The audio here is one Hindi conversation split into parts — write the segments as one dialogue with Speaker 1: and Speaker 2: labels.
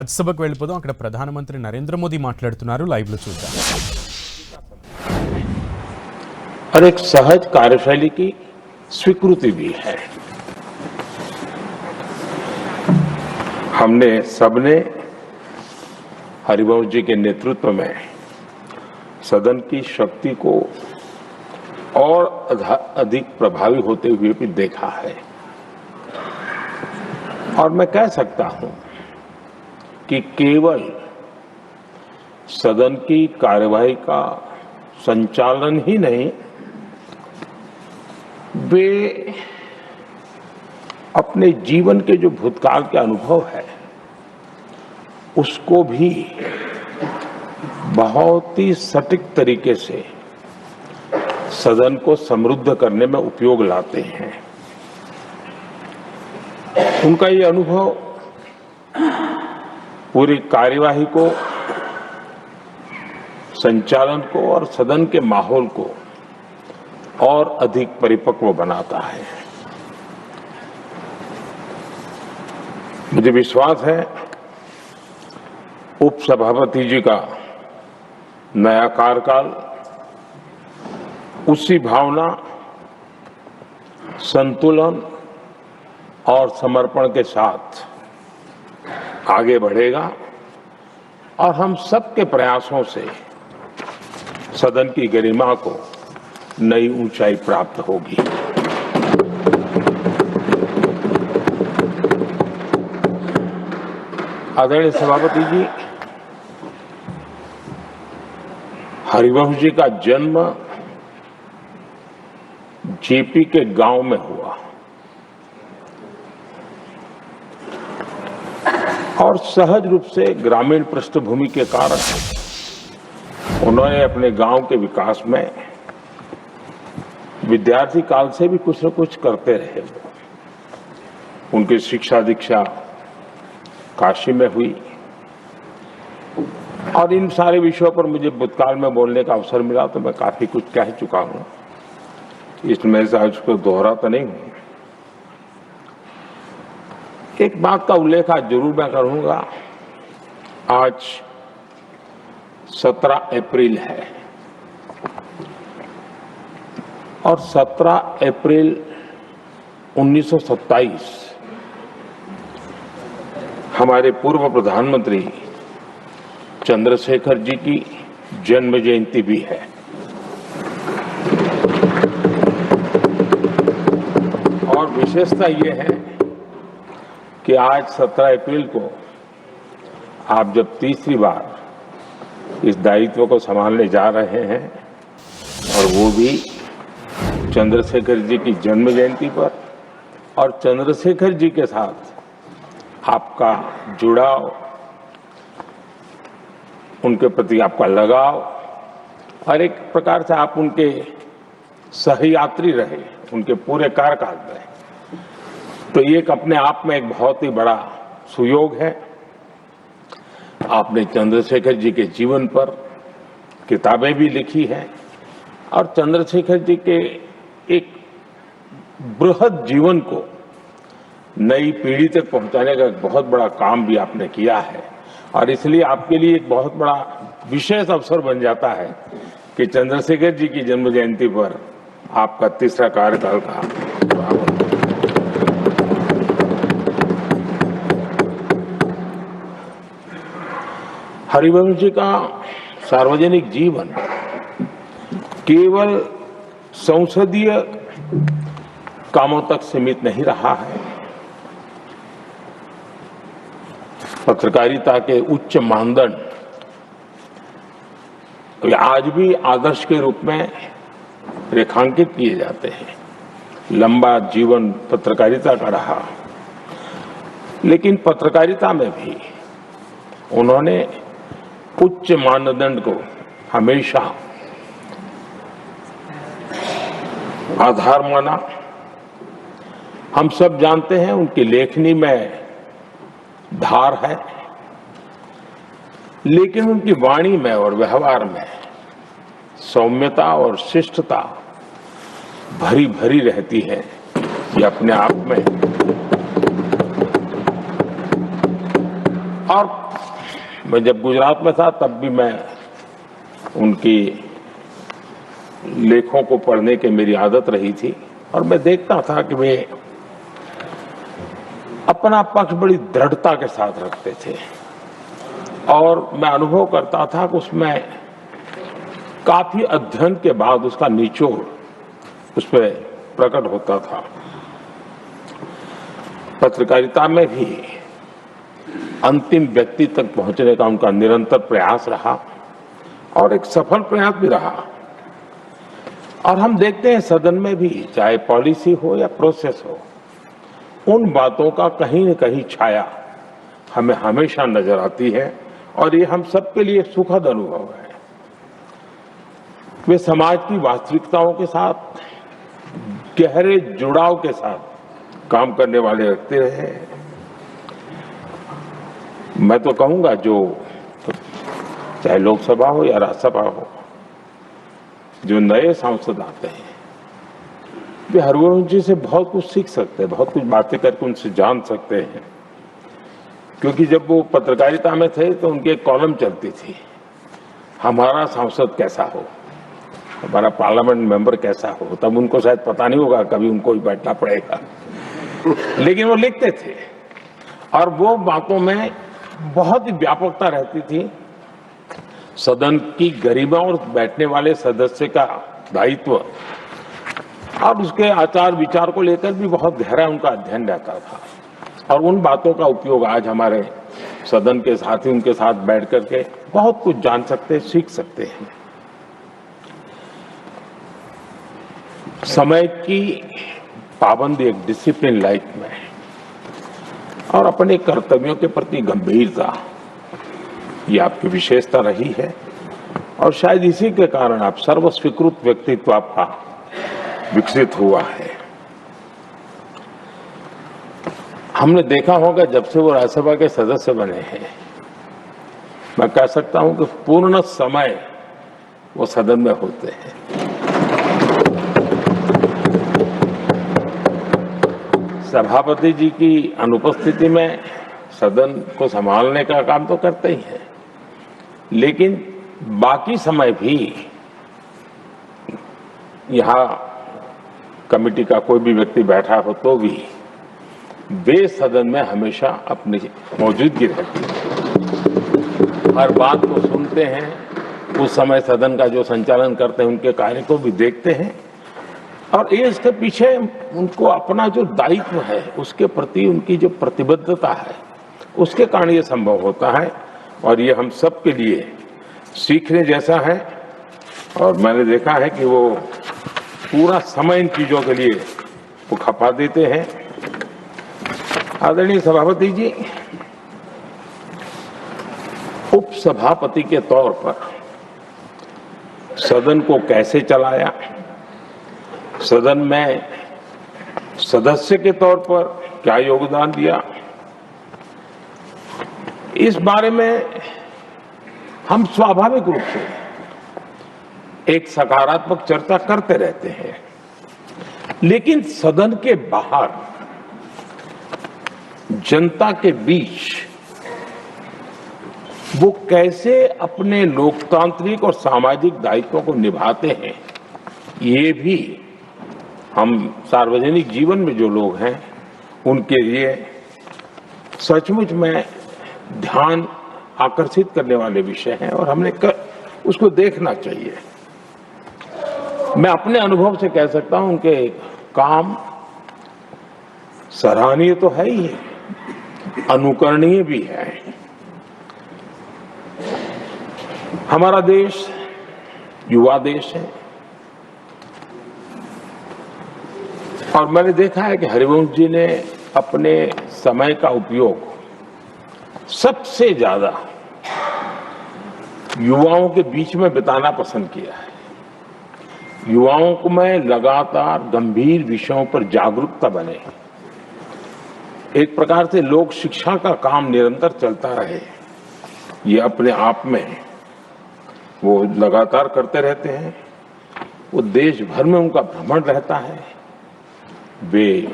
Speaker 1: రాజ్యసభకు వెళ్ళిపోదాం. అక్కడ ప్రధానమంత్రి నరేంద్ర మోదీ మాట్లాడుతున్నారు. లైవ్ లో చూద్దాం.
Speaker 2: और एक सहज कार्यशैली की स्वीकृति भी है। हमने सबने हरिवंश जी के नेतृत्व में सदन की शक्ति को और अधिक प्रभावी होते हुए भी देखा है और मैं कह सकता हूं कि केवल सदन की कार्यवाही का संचालन ही नहीं, वे अपने जीवन के जो भूतकाल के अनुभव है उसको भी बहुत ही सटीक तरीके से सदन को समृद्ध करने में उपयोग लाते हैं। उनका ये अनुभव पूरी कार्यवाही को, संचालन को और सदन के माहौल को और अधिक परिपक्व बनाता है। मुझे विश्वास है उपसभापति जी का नया कार्यकाल उसी भावना, संतुलन और समर्पण के साथ आगे बढ़ेगा और हम सबके प्रयासों से सदन की गरिमा को नई ऊंचाई प्राप्त होगी। आदरणीय सभापति जी, हरिवंश जी का जन्म जेपी के गांव में हुआ और सहज रूप से ग्रामीण पृष्ठभूमि के कारण उन्होंने अपने गांव के विकास में विद्यार्थी काल से भी कुछ न कुछ करते रहे। उनकी शिक्षा दीक्षा काशी में हुई और इन सारे विषयों पर मुझे भूतकाल में बोलने का अवसर मिला तो मैं काफी कुछ कह चुका हूं, इसमें से आज को दोहराता नहीं हूं। एक बात का उल्लेख आज जरूर मैं करूंगा। आज 17 अप्रैल है और 17 अप्रैल 1927 हमारे पूर्व प्रधानमंत्री चंद्रशेखर जी की जन्म जयंती भी है। और विशेषता ये है कि आज 17 अप्रैल को आप जब तीसरी बार इस दायित्व को संभालने जा रहे हैं और वो भी चंद्रशेखर जी की जन्म जयंती पर, और चंद्रशेखर जी के साथ आपका जुड़ाव, उनके प्रति आपका लगाव और एक प्रकार से आप उनके सहयात्री रहे उनके पूरे कार्यकाल में, तो ये एक अपने आप में एक बहुत ही बड़ा सुयोग है। आपने चंद्रशेखर जी के जीवन पर किताबें भी लिखी हैं और चंद्रशेखर जी के एक बृहद जीवन को नई पीढ़ी तक पहुंचाने का एक बहुत बड़ा काम भी आपने किया है और इसलिए आपके लिए एक बहुत बड़ा विशेष अवसर बन जाता है कि चंद्रशेखर जी की जन्म जयंती पर आपका तीसरा कार्यकाल का हरिवंश जी का सार्वजनिक जीवन केवल संसदीय कामों तक सीमित नहीं रहा है। पत्रकारिता के उच्च मानदंड आज भी आदर्श के रूप में रेखांकित किए जाते हैं। लंबा जीवन पत्रकारिता का रहा, लेकिन पत्रकारिता में भी उन्होंने उच्च मानदंड को हमेशा आधार माना। हम सब जानते हैं उनकी लेखनी में धार है, लेकिन उनकी वाणी में और व्यवहार में सौम्यता और शिष्टता भरी भरी रहती है। ये अपने आप में और मैं जब गुजरात में था तब भी मैं उनकी लेखों को पढ़ने की मेरी आदत रही थी और मैं देखता था कि वे अपना पक्ष बड़ी दृढ़ता के साथ रखते थे और मैं अनुभव करता था कि उसमें काफी अध्ययन के बाद उसका निचोड़ उस पर प्रकट होता था। पत्रकारिता में भी अंतिम व्यक्ति तक पहुंचने का उनका निरंतर प्रयास रहा और एक सफल प्रयास भी रहा। और हम देखते हैं सदन में भी, चाहे पॉलिसी हो या प्रोसेस हो, उन बातों का कहीं न कहीं छाया हमें हमेशा नजर आती है और ये हम सबके लिए सुखद अनुभव है। वे समाज की वास्तविकताओं के साथ गहरे जुड़ाव के साथ काम करने वाले व्यक्ति रहे। मैं तो कहूंगा जो चाहे लोकसभा हो या राज्यसभा हो, जो नए सांसद आते हैं वे हरवंश जी से बहुत कुछ सीख सकते हैं, बहुत कुछ बातें करके उनसे जान सकते हैं। क्योंकि जब वो पत्रकारिता में थे तो उनकी एक कॉलम चलती थी, हमारा सांसद कैसा हो, हमारा पार्लियामेंट मेंबर कैसा हो। तब उनको शायद पता नहीं होगा, कभी उनको भी बैठना पड़ेगा, लेकिन वो लिखते थे और वो बातों में बहुत ही व्यापकता रहती थी। सदन की गरिमा और बैठने वाले सदस्य का दायित्व और उसके आचार विचार को लेकर भी बहुत गहरा उनका अध्ययन रहता था और उन बातों का उपयोग आज हमारे सदन के साथी उनके साथ बैठ करके बहुत कुछ जान सकते हैं, सीख सकते हैं। समय की पाबंदी, एक डिसिप्लिन लाइफ में और अपने कर्तव्यों के प्रति गंभीरता, ये आपकी विशेषता रही है और शायद इसी के कारण आप सर्वस्वीकृत व्यक्तित्व आपका विकसित हुआ है। हमने देखा होगा जब से वो राज्यसभा के सदस्य बने हैं, मैं कह सकता हूं कि पूर्ण समय वो सदन में होते हैं। सभापति जी की अनुपस्थिति में सदन को संभालने का काम तो करते ही हैं, लेकिन बाकी समय भी यहाँ कमेटी का कोई भी व्यक्ति बैठा हो तो भी वे सदन में हमेशा अपनी मौजूदगी रहती है। हर बात को सुनते हैं, उस समय सदन का जो संचालन करते हैं उनके कार्य को भी देखते हैं और ये इसके पीछे उनको अपना जो दायित्व है उसके प्रति उनकी जो प्रतिबद्धता है उसके कारण ये संभव होता है और ये हम सब के लिए सीखने जैसा है। और मैंने देखा है कि वो पूरा समय इन चीजों के लिए वो खपा देते हैं। आदरणीय सभापति जी, उप सभापति के तौर पर सदन को कैसे चलाया, सदन में सदस्य के तौर पर क्या योगदान दिया, इस बारे में हम स्वाभाविक रूप से एक सकारात्मक चर्चा करते रहते हैं, लेकिन सदन के बाहर जनता के बीच वो कैसे अपने लोकतांत्रिक और सामाजिक दायित्वों को निभाते हैं, ये भी हम सार्वजनिक जीवन में जो लोग हैं उनके लिए सचमुच में ध्यान आकर्षित करने वाले विषय हैं और हमने उसको देखना चाहिए। मैं अपने अनुभव से कह सकता हूं उनके काम सराहनीय तो है ही, अनुकरणीय भी है। हमारा देश युवा देश है और मैंने देखा है कि हरिवंश जी ने अपने समय का उपयोग सबसे ज्यादा युवाओं के बीच में बिताना पसंद किया है। युवाओं को में लगातार गंभीर विषयों पर जागरूकता बने, एक प्रकार से लोक शिक्षा का काम निरंतर चलता रहे, ये अपने आप में वो लगातार करते रहते हैं। वो देश भर में उनका भ्रमण रहता है, वे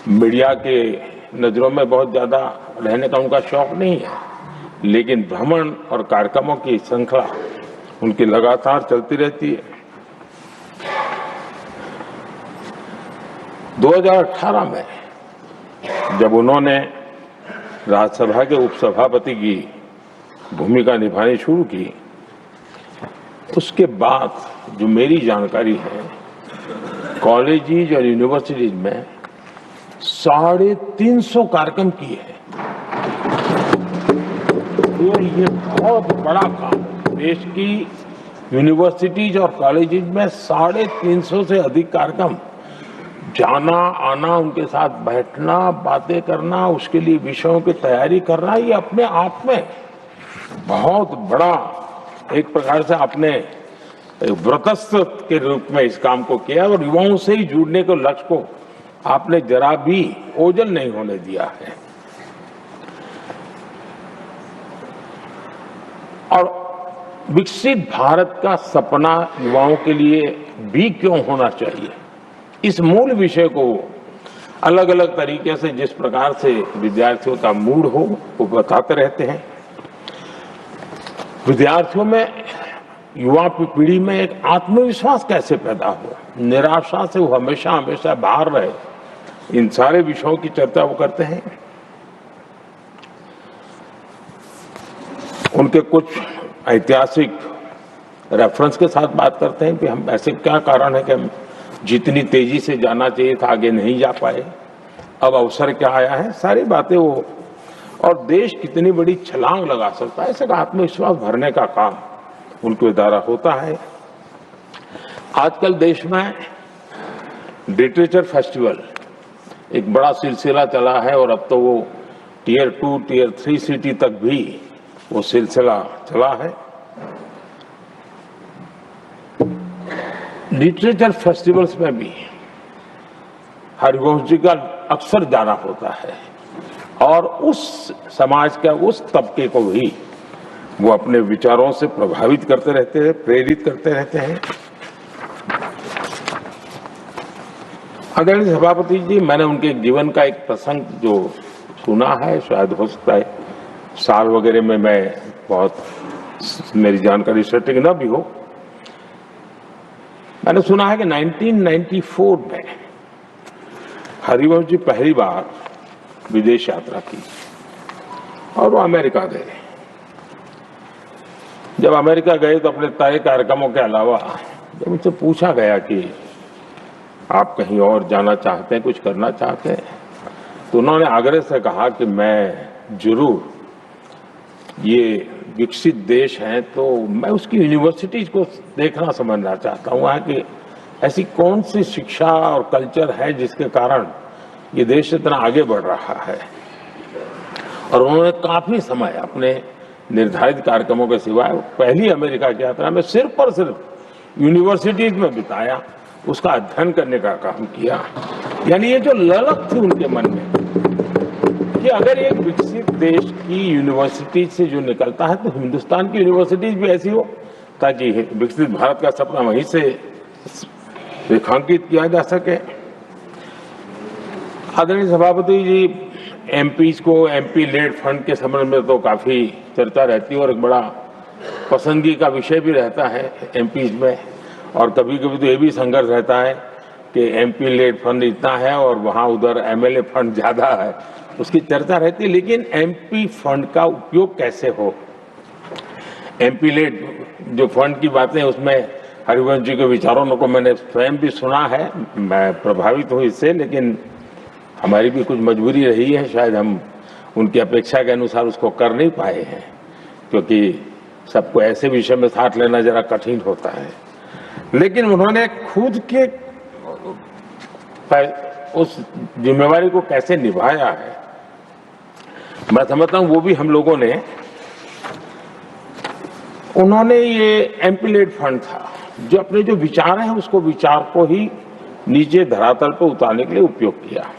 Speaker 2: मीडिया के नजरों में बहुत ज्यादा रहने का उनका शौक नहीं है, लेकिन भ्रमण और कार्यक्रमों की श्रृंखला उनकी लगातार चलती रहती है। 2018 में जब उन्होंने राज्यसभा के उपसभापति की भूमिका निभानी शुरू की, उसके बाद जो मेरी जानकारी है, कॉलेजेस और यूनिवर्सिटीज में 350 कार्यक्रम किए हैं। तो ये बहुत बड़ा काम है। देश की यूनिवर्सिटीज और कॉलेजेस में 350 से अधिक कार्यक्रम, जाना आना, उनके साथ बैठना, बातें करना, उसके लिए विषयों की तैयारी करना, ये अपने आप में बहुत बड़ा एक प्रकार से अपने व्रतस्थ के रूप में इस काम को किया और युवाओं से ही जुड़ने के लक्ष्य को आपने जरा भी ओझल नहीं होने दिया है। और विकसित भारत का सपना युवाओं के लिए भी क्यों होना चाहिए, इस मूल विषय को अलग अलग तरीके से जिस प्रकार से विद्यार्थियों का मूड हो वो बताते रहते हैं। विद्यार्थियों में, युवा पीढ़ी में एक आत्मविश्वास कैसे पैदा हो, निराशा से वो हमेशा हमेशा बाहर रहे, इन सारे विषयों की चर्चा वो करते हैं। उनके कुछ ऐतिहासिक रेफरेंस के साथ बात करते हैं कि हम ऐसे क्या कारण है कि हम जितनी तेजी से जाना चाहिए था आगे नहीं जा पाए, अब अवसर क्या आया है, सारी बातें वो, और देश कितनी बड़ी छलांग लगा सकता है, ऐसे का आत्मविश्वास भरने का काम उनके द्वारा होता है। आजकल देश में लिटरेचर फेस्टिवल एक बड़ा सिलसिला चला है और अब तो वो टियर 2, टियर 3 सिटी तक भी वो सिलसिला चला है। लिटरेचर फेस्टिवल्स में भी हरिवंश जी का अक्सर जाना होता है और उस समाज का उस तबके को भी वो अपने विचारों से प्रभावित करते रहते हैं, प्रेरित करते रहते हैं। आदरणीय सभापति जी, मैंने उनके जीवन का एक प्रसंग जो सुना है, शायद हो सकता है साल वगैरह में मैं बहुत मेरी जानकारी सटीक न भी हो, मैंने सुना है कि 1994 में हरिवंश जी पहली बार विदेश यात्रा की और वो अमेरिका गए। जब अमेरिका गए तो अपने तय कार्यक्रमों के अलावा जब उनसे पूछा गया कि आप कहीं और जाना चाहते हैं, कुछ करना चाहते हैं, तो उन्होंने आग्रह से कहा कि मैं जरूर, ये विकसित देश है तो मैं उसकी यूनिवर्सिटीज को देखना समझना चाहता हूँ, वहाँ की ऐसी कौन सी शिक्षा और कल्चर है जिसके कारण ये देश इतना आगे बढ़ रहा है। और उन्होंने काफी समय अपने निर्धारित कार्यक्रमों के सिवाय पहली अमेरिका की यात्रा में सिर्फ और सिर्फ यूनिवर्सिटीज में बिताया, उसका अध्ययन करने का काम किया। यानी ये जो ललक थी उनके मन में कि अगर एक विकसित देश की यूनिवर्सिटी से जो निकलता है तो हिंदुस्तान की यूनिवर्सिटीज भी ऐसी हो ताकि विकसित भारत का सपना वहीं से रेखांकित किया जा सके। आदरणीय सभापति जी, एमपीज को एमपी लेड फंड के संबंध में तो काफी चर्चा रहती है और एक बड़ा पसंदगी का विषय भी रहता है एमपीज में, और कभी कभी तो ये भी संघर्ष रहता है कि एमपी लेड फंड इतना है और वहां उधर एमएलए फंड ज्यादा है, उसकी चर्चा रहती है। लेकिन एमपी फंड का उपयोग कैसे हो, एमपी लेड जो फंड की बातें, उसमें हरिवंश जी के विचारों को मैंने स्वयं भी सुना है, मैं प्रभावित हूँ इससे, लेकिन हमारी भी कुछ मजबूरी रही है, शायद हम उनकी अपेक्षा के अनुसार उसको कर नहीं पाए हैं, क्योंकि सबको ऐसे विषय में साथ लेना जरा कठिन होता है। लेकिन उन्होंने खुद के उस जिम्मेवारी को कैसे निभाया है, मैं समझता हूं वो भी हम लोगों ने, उन्होंने ये एमपी लेड फंड था जो अपने जो विचार हैं उसको विचार को ही नीचे धरातल पर उतारने के लिए उपयोग किया।